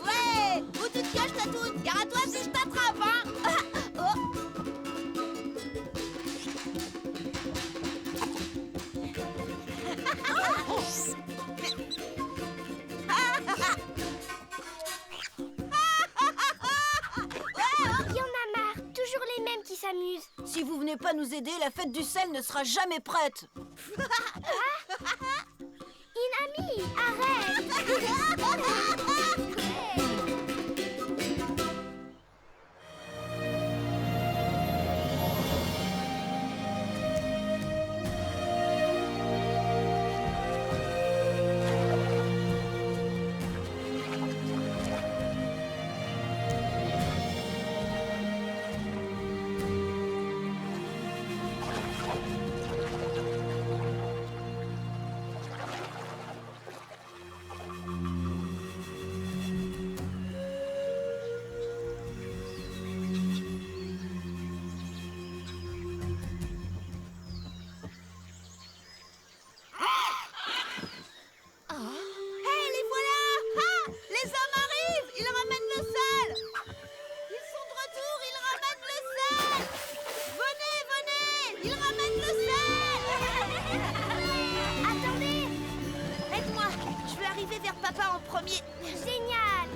Ouais! Où tu te caches, Tatoune? Gare à toi si je t'attrape, hein! Il y en a marre, toujours les mêmes qui s'amusent. Si vous venez pas nous aider, la fête du sel ne sera jamais prête. Inami, arrête. Hé, les voilà! Ah! Les hommes arrivent! Ils ramènent le sel! Ils sont de retour, ils ramènent le sel! Venez, venez! Ils ramènent le sel! Attendez, Aide-moi! Je vais arriver vers papa en premier. génial.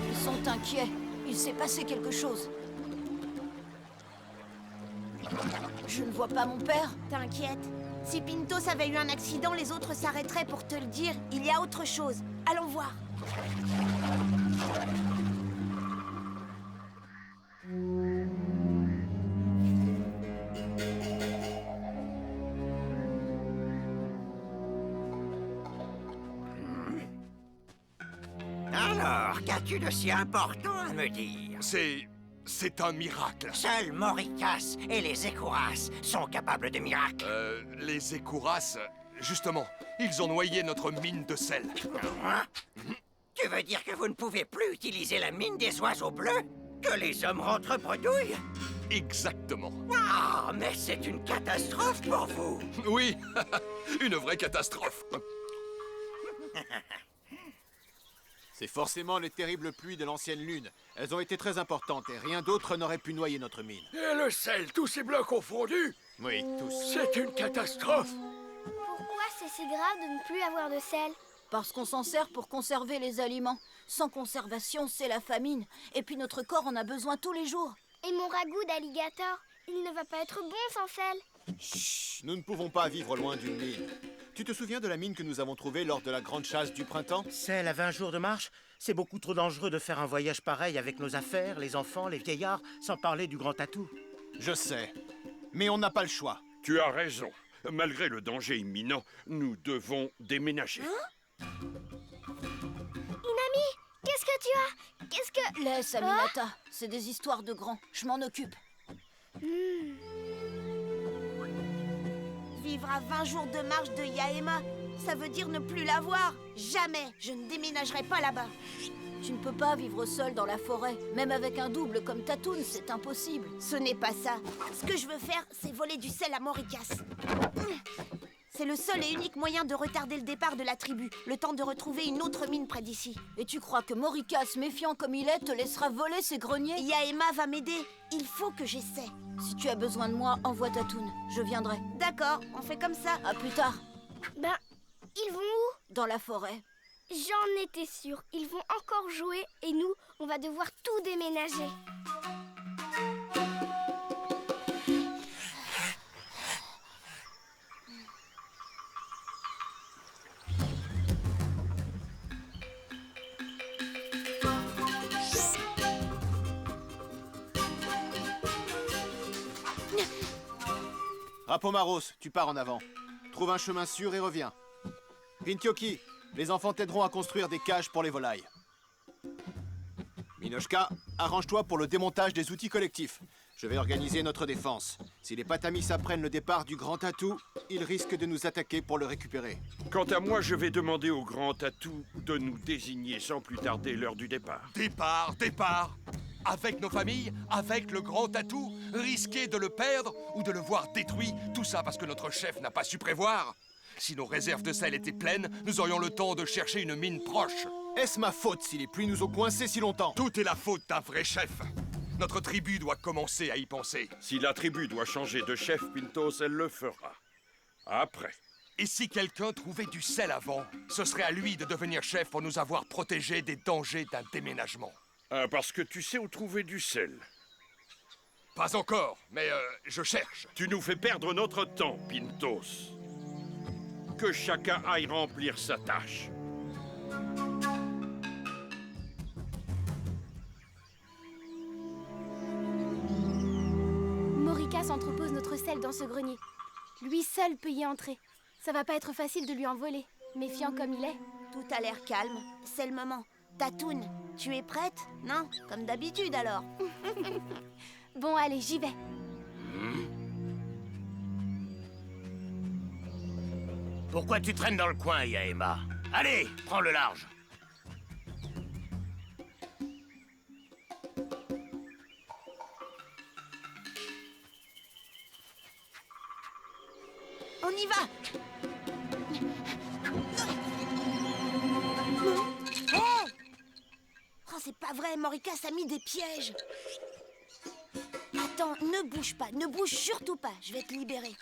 Ils sont inquiets. Il s'est passé quelque chose. Je ne vois pas mon père. T'inquiète. Si Pintos avait eu un accident, les autres s'arrêteraient pour te le dire. Il y a autre chose. Allons voir. Alors, qu'as-tu de si important à me dire? C'est un miracle. Seuls Moricas et les Écouras sont capables de miracles. Les Écouras, justement, ils ont noyé notre mine de sel. Hein? Tu veux dire que vous ne pouvez plus utiliser la mine des oiseaux bleus? Que les hommes rentrent bredouilles? Exactement. Ah, mais c'est une catastrophe pour vous! Oui, une vraie catastrophe. C'est forcément les terribles pluies de l'ancienne lune. Elles ont été très importantes et rien d'autre n'aurait pu noyer notre mine. Et le sel, tous ces blocs confondus? Oui, tous. C'est une catastrophe! Pourquoi c'est si grave de ne plus avoir de sel? Parce qu'on s'en sert pour conserver les aliments. Sans conservation, c'est la famine. Et puis notre corps en a besoin tous les jours. Et mon ragoût d'alligator, il ne va pas être bon sans sel. Chut, nous ne pouvons pas vivre loin d'une mine. Tu te souviens de la mine que nous avons trouvée lors de la grande chasse du printemps? Celle à 20 jours de marche? C'est beaucoup trop dangereux de faire un voyage pareil avec nos affaires, les enfants, les vieillards, sans parler du grand tatou. Je sais, mais on n'a pas le choix. Tu as raison. Malgré le danger imminent, nous devons déménager. Inami, qu'est-ce que tu as? Qu'est-ce que... Laisse, Aminata. C'est des histoires de grands. Je m'en occupe. Vivre à 20 jours de marche de Yaema, ça veut dire ne plus la voir. Jamais. Je ne déménagerai pas là-bas. Tu ne peux pas vivre seul dans la forêt. Même avec un double comme Tatoune, c'est impossible. Ce n'est pas ça. Ce que je veux faire, c'est voler du sel à Moricas. C'est le seul et unique moyen de retarder le départ de la tribu, le temps de retrouver une autre mine près d'ici. Et tu crois que Moricas, méfiant comme il est, te laissera voler ses greniers? Yaema va m'aider. Il faut que j'essaie. Si tu as besoin de moi, envoie Tatoune. Je viendrai. D'accord, on fait comme ça. À plus tard. Ben, ils vont où? Dans la forêt. J'en étais sûre. Ils vont encore jouer et nous, on va devoir tout déménager. Rapomaros, tu pars en avant. Trouve un chemin sûr et reviens. Pintioki, les enfants t'aideront à construire des cages pour les volailles. Minochka, arrange-toi pour le démontage des outils collectifs. Je vais organiser notre défense. Si les Patamis apprennent le départ du Grand Tatou, ils risquent de nous attaquer pour le récupérer. Quant à moi, je vais demander au Grand Tatou de nous désigner sans plus tarder l'heure du départ. Départ, départ! avec nos familles, avec le grand Tatou, risquer de le perdre ou de le voir détruit, tout ça parce que notre chef n'a pas su prévoir. Si nos réserves de sel étaient pleines, nous aurions le temps de chercher une mine proche. Est-ce ma faute si les pluies nous ont coincés si longtemps? Tout est la faute d'un vrai chef. Notre tribu doit commencer à y penser. Si la tribu doit changer de chef, Pintos, elle le fera. Après. Et si quelqu'un trouvait du sel avant, ce serait à lui de devenir chef pour nous avoir protégés des dangers d'un déménagement. Parce que tu sais où trouver du sel. Pas encore, mais je cherche. Tu nous fais perdre notre temps, Pintos. Que chacun aille remplir sa tâche. Moricas entrepose notre sel dans ce grenier. Lui seul peut y entrer. Ça va pas être facile de lui en voler, méfiant comme il est. Tout a l'air calme. C'est le moment. Tatoune, tu es prête? Non? Comme d'habitude alors. Bon, allez, j'y vais. Pourquoi tu traînes dans le coin, Yaema? Allez, prends le large. On y va! Oh, c'est pas vrai, Moricas a mis des pièges. Attends, ne bouge pas, ne bouge surtout pas. Je vais te libérer.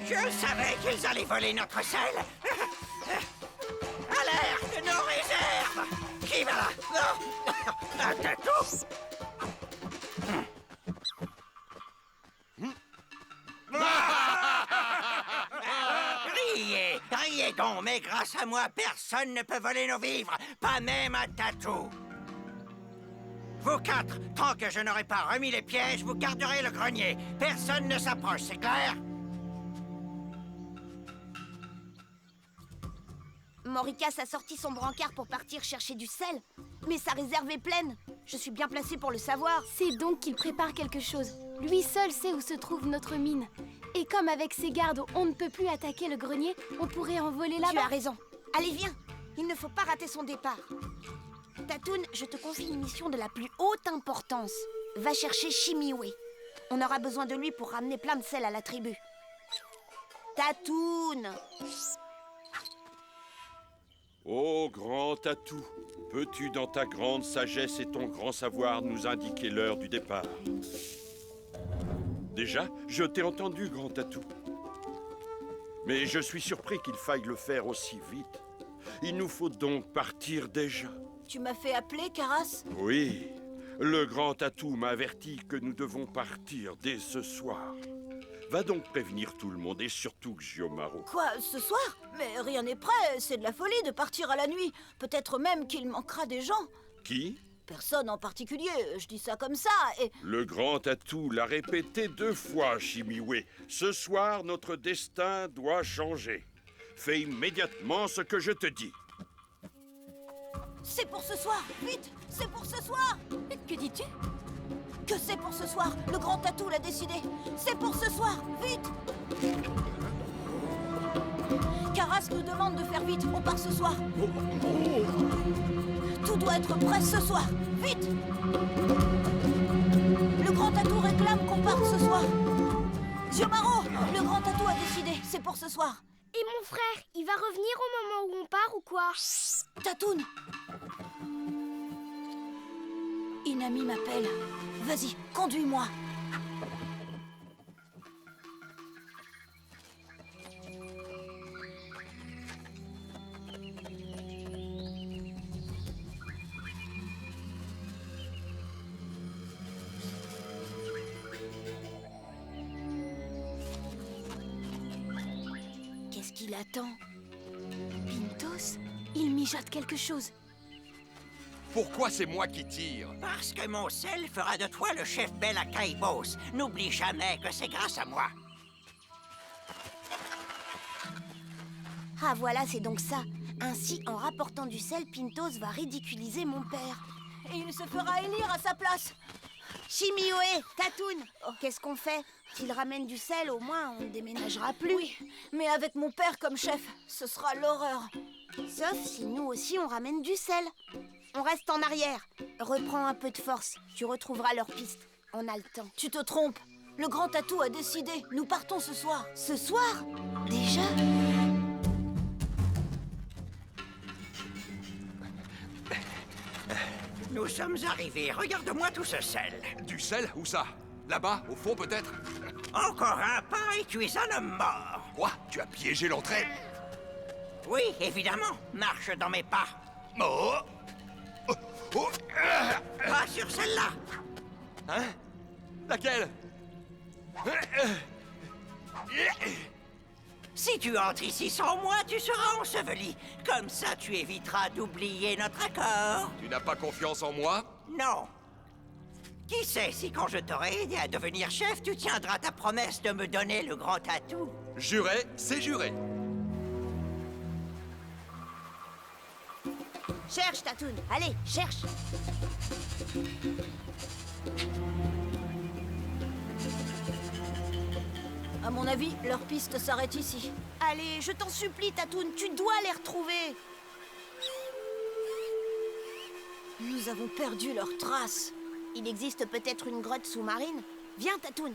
Je savais qu'ils allaient voler notre sel. Alerte, nos réserves. Qui va là? Non. Un Tatou. Riez, riez donc, mais grâce à moi, personne ne peut voler nos vivres, pas même un Tatou. Vous quatre, tant que je n'aurai pas remis les pièges, vous garderez le grenier. Personne ne s'approche, c'est clair? Moricas a sorti son brancard pour partir chercher du sel. Mais sa réserve est pleine. Je suis bien placée pour le savoir. C'est donc qu'il prépare quelque chose. Lui seul sait où se trouve notre mine. Et comme avec ses gardes, on ne peut plus attaquer le grenier, on pourrait en voler Tu as là-bas. raison. Allez, viens. Il ne faut pas rater son départ. Tatoune, je te confie une mission de la plus haute importance. Va chercher Shimiwe. On aura besoin de lui pour ramener plein de sel à la tribu. Tatoune! Ô grand Tatou, peux-tu dans ta grande sagesse et ton grand savoir nous indiquer l'heure du départ? Déjà, je t'ai entendu, grand Tatou. Mais je suis surpris qu'il faille le faire aussi vite. Il nous faut donc partir déjà. Tu m'as fait appeler, Karas? Oui, le grand Tatou m'a averti que nous devons partir dès ce soir. Va donc prévenir tout le monde et surtout Xiomaro. Quoi, ce soir? Mais rien n'est prêt, c'est de la folie de partir à la nuit. Peut-être même qu'il manquera des gens. Qui? Personne en particulier, je dis ça comme ça, et... Le grand Tatou l'a répété 2 fois, Shimiwe. Ce soir, notre destin doit changer. Fais immédiatement ce que je te dis. C'est pour ce soir, vite! C'est pour ce soir! Que dis-tu? Que c'est pour ce soir, le grand Tatou l'a décidé. C'est pour ce soir, vite! Karas nous demande de faire vite, on part ce soir. Tout doit être prêt ce soir, vite! Le grand Tatou réclame qu'on parte ce soir. Xiomaro, le grand Tatou a décidé, c'est pour ce soir. Et mon frère, il va revenir au moment où on part ou quoi? Tatoune! Inami m'appelle. Vas-y, conduis-moi. Attends. Pintos, il mijote quelque chose. Pourquoi c'est moi qui tire? Parce que mon sel fera de toi le chef Bella Caibos. N'oublie jamais que c'est grâce à moi. Ah voilà, c'est donc ça. Ainsi, en rapportant du sel, Pintos va ridiculiser mon père. Et il se fera élire à sa place. Chimioé, Tatoun, qu'est-ce qu'on fait? S'il ramène du sel, au moins on ne déménagera plus. Oui, mais avec mon père comme chef, ce sera l'horreur. Sauf si nous aussi on ramène du sel. On reste en arrière. Reprends un peu de force, tu retrouveras leur piste. On a le temps. Tu te trompes. Le grand tatou a décidé. Nous partons ce soir. Ce soir? Déjà? Nous sommes arrivés. Regarde-moi tout ce sel. Du sel? Où ça? Là-bas, au fond peut-être? Encore un pas et tu es un homme mort. Quoi? Tu as piégé l'entrée? Oui, évidemment. Marche dans mes pas. Oh! Oh! Oh! Pas sur celle-là. Hein? Laquelle? Si tu entres ici sans moi, tu seras enseveli. Comme ça, tu éviteras d'oublier notre accord. Tu n'as pas confiance en moi? Non. Qui sait si quand je t'aurai aidé à devenir chef, tu tiendras ta promesse de me donner le grand tatou. Juré, c'est juré. Cherche, Tatoun. Allez, cherche. À mon avis, leur piste s'arrête ici. Allez, je t'en supplie, Tatoun, tu dois les retrouver. Nous avons perdu leurs traces. Il existe peut-être une grotte sous-marine. Viens, Tatoun.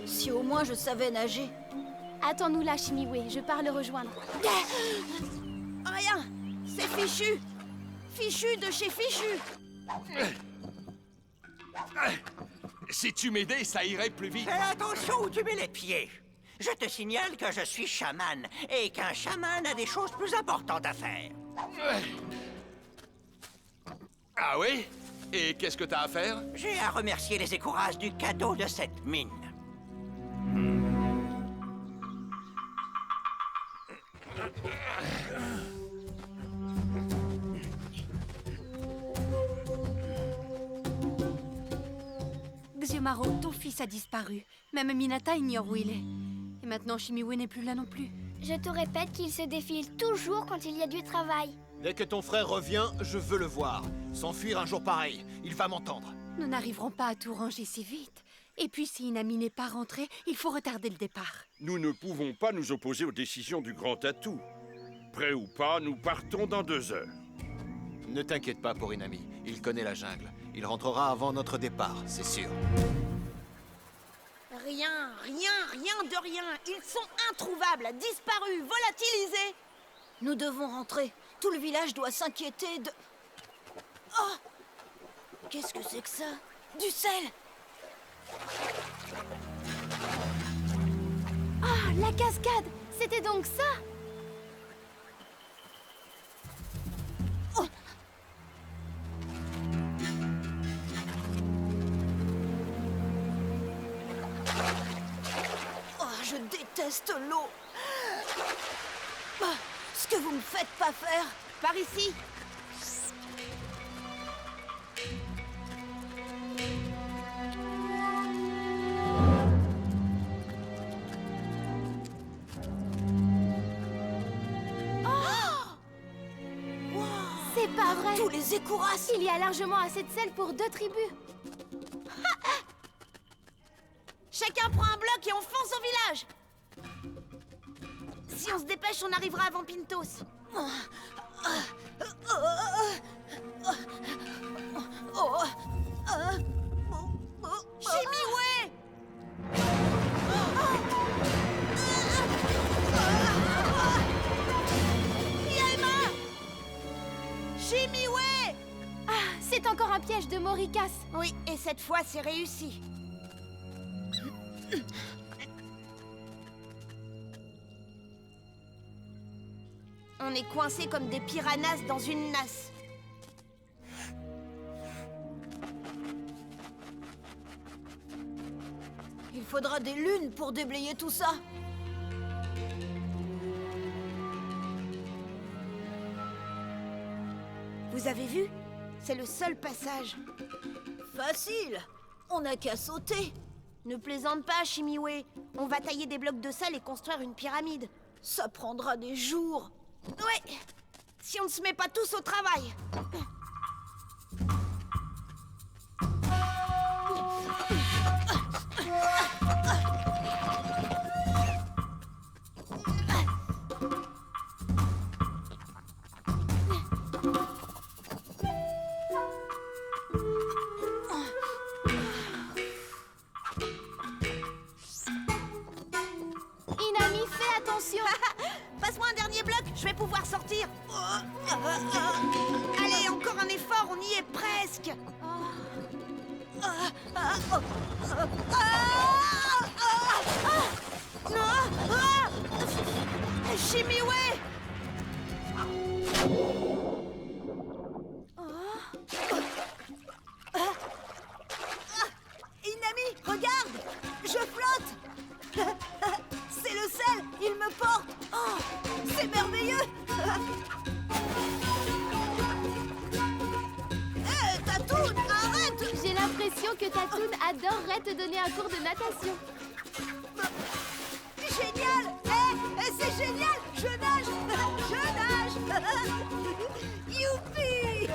Si au moins je savais nager. Attends-nous là, Chimiwé, je pars le rejoindre. Rien, c'est fichu. Fichu de chez fichu. Si tu m'aidais, ça irait plus vite. Fais attention où tu mets les pieds. Je te signale que je suis chaman et qu'un chaman a des choses plus importantes à faire. Ah oui? Et qu'est-ce que t'as à faire? J'ai à remercier les écourages du cadeau de cette mine. Xiomaro, ton fils a disparu. Même Minata ignore où il est. Et maintenant, Chimiwé n'est plus là non plus. Je te répète qu'il se défile toujours quand il y a du travail. Dès que ton frère revient, je veux le voir. S'enfuir un jour pareil, il va m'entendre. Nous n'arriverons pas à tout ranger si vite. Et puis, si Inami n'est pas rentré, il faut retarder le départ. Nous ne pouvons pas nous opposer aux décisions du grand tatou. Prêt ou pas, nous partons dans 2 heures. Ne t'inquiète pas pour Inami, il connaît la jungle. Il rentrera avant notre départ, c'est sûr. Rien de rien. Ils sont introuvables, disparus, volatilisés. Nous devons rentrer. Tout le village doit s'inquiéter de... Oh! Qu'est-ce que c'est que ça? Du sel! Ah, la cascade! C'était donc ça? Oh, je déteste l'eau. Ah, ce que vous me faites pas faire. Par ici. C'est pas vrai! Tous les écourasses. Il y a largement assez de sel pour 2 tribus. Chacun prend un bloc et on fonce au village. Si on se dépêche, on arrivera avant Pintos. Chimiwé! Yaima! Chimiwé! Ah, c'est encore un piège de Morikas. Oui, et cette fois, c'est réussi. On On est coincés comme des piranhas dans une nasse. Il faudra des lunes pour déblayer tout ça. Vous avez vu? C'est le seul passage. Facile. On n'a qu'à sauter. Ne plaisante pas, Chimiwe. On va tailler des blocs de sel et construire une pyramide. Ça prendra des jours. Ouais, si on ne se met pas tous au travail. Inami, fais attention. Passe-moi un dernier bloc, je vais pouvoir sortir. Allez, encore un effort, on y est presque. Chimiwe! Inami, regarde! Je flotte! C'est le sel! Il me porte! Oh, c'est merveilleux! Hé, Tatoune, arrête! J'ai l'impression que Tatoune adorerait te donner un cours de natation. Génial! C'est génial! Je nage! Je nage! Youpi!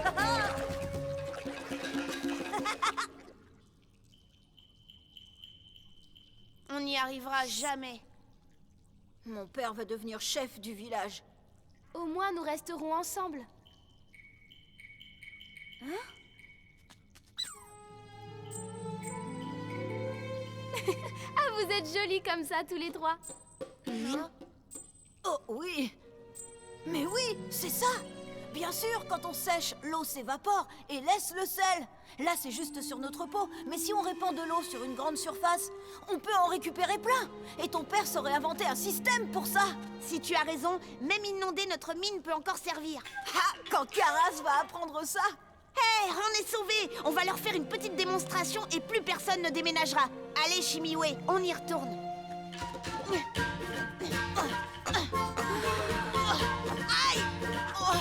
On n'y arrivera jamais. Mon père va devenir chef du village. Au moins, nous resterons ensemble. Ah, vous êtes jolis comme ça, tous les trois. Oh oui! Mais oui, c'est ça! Bien sûr, quand on sèche, l'eau s'évapore et laisse le sel. Là, c'est juste sur notre peau. Mais si on répand de l'eau sur une grande surface, on peut en récupérer plein. Et ton père saurait inventer un système pour ça. Si tu as raison, même inonder notre mine peut encore servir. Ah, quand Karas va apprendre ça! Hé, on est sauvés! On va leur faire une petite démonstration et plus personne ne déménagera. Allez, Chimiwe, on y retourne. Aïe! Oh.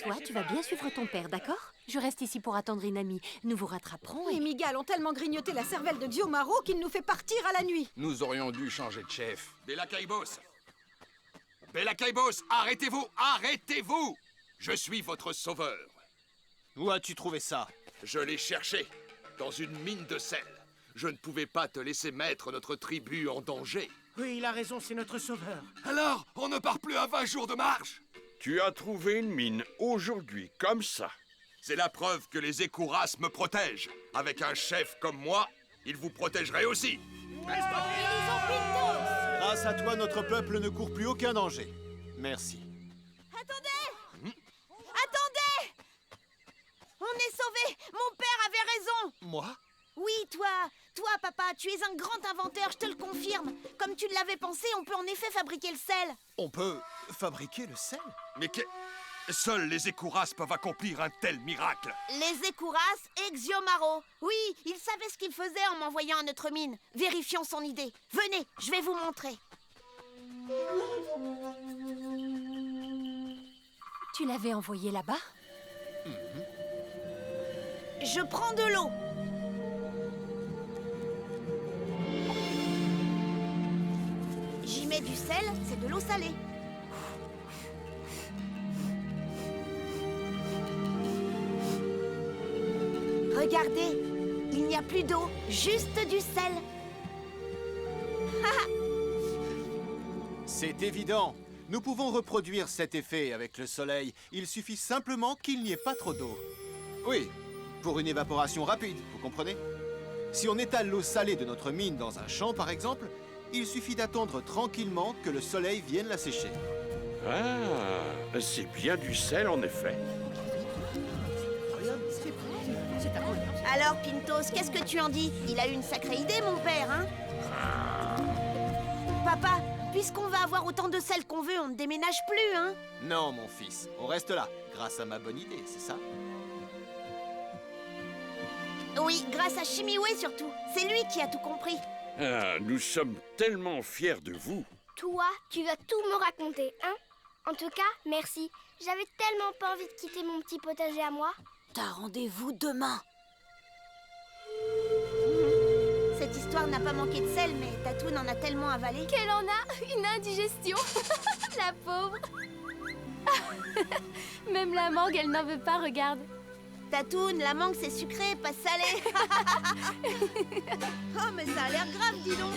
Toi, tu vas bien suivre ton père, d'accord? Je reste ici pour attendre Inami. Nous vous rattraperons Les Migales ont tellement grignoté la cervelle de Xiomaro qu'il nous fait partir à la nuit. Nous aurions dû changer de chef. Bella Kaibos! Bella Kaibos, arrêtez-vous! Arrêtez-vous! Je suis votre sauveur. Où as-tu trouvé ça? Je l'ai cherché, dans une mine de sel. Je ne pouvais pas te laisser mettre notre tribu en danger. Oui, il a raison, c'est notre sauveur. Alors, on ne part plus à 20 jours de marche? Tu as trouvé une mine aujourd'hui, comme ça. C'est la preuve que les Écouras me protègent. Avec un chef comme moi, ils vous protégeraient aussi. Grâce à toi, notre peuple ne court plus aucun danger. Merci. Attendez! Attendez! On est sauvés! Mon père avait raison! Moi? Oui, toi, papa, tu es un grand inventeur, je te le confirme. Comme tu l'avais pensé, on peut en effet fabriquer le sel. On peut fabriquer le sel? Mais seuls les Écouras peuvent accomplir un tel miracle. Les Écouras et Xiomaro. Oui, ils savaient ce qu'ils faisaient en m'envoyant à notre mine. Vérifions son idée. Venez, je vais vous montrer. Tu l'avais envoyé là-bas? Je prends de l'eau. J'y mets du sel, c'est de l'eau salée. Regardez, il n'y a plus d'eau, juste du sel. C'est évident. Nous pouvons reproduire cet effet avec le soleil. Il suffit simplement qu'il n'y ait pas trop d'eau. Oui, pour une évaporation rapide, vous comprenez? Si on étale l'eau salée de notre mine dans un champ, par exemple, il suffit d'attendre tranquillement que le soleil vienne la sécher. Ah, c'est bien du sel en effet. Alors, Pintos, qu'est-ce que tu en dis? Il a eu une sacrée idée, mon père, hein? Papa, puisqu'on va avoir autant de sel qu'on veut, on ne déménage plus, hein? Non, mon fils, on reste là, grâce à ma bonne idée, c'est ça? Oui, grâce à Chimiwé surtout. C'est lui qui a tout compris. Ah, nous sommes tellement fiers de vous. Toi, tu vas tout me raconter, hein? En tout cas, merci. J'avais tellement pas envie de quitter mon petit potager à moi. T'as rendez-vous demain. Cette histoire n'a pas manqué de sel, mais Tatoune en a tellement avalé. Qu'elle en a une indigestion. La pauvre. Même la mangue, elle n'en veut pas, regarde. Tatoune, la mangue c'est sucré, pas salé. Oh, mais ça a l'air grave, dis donc.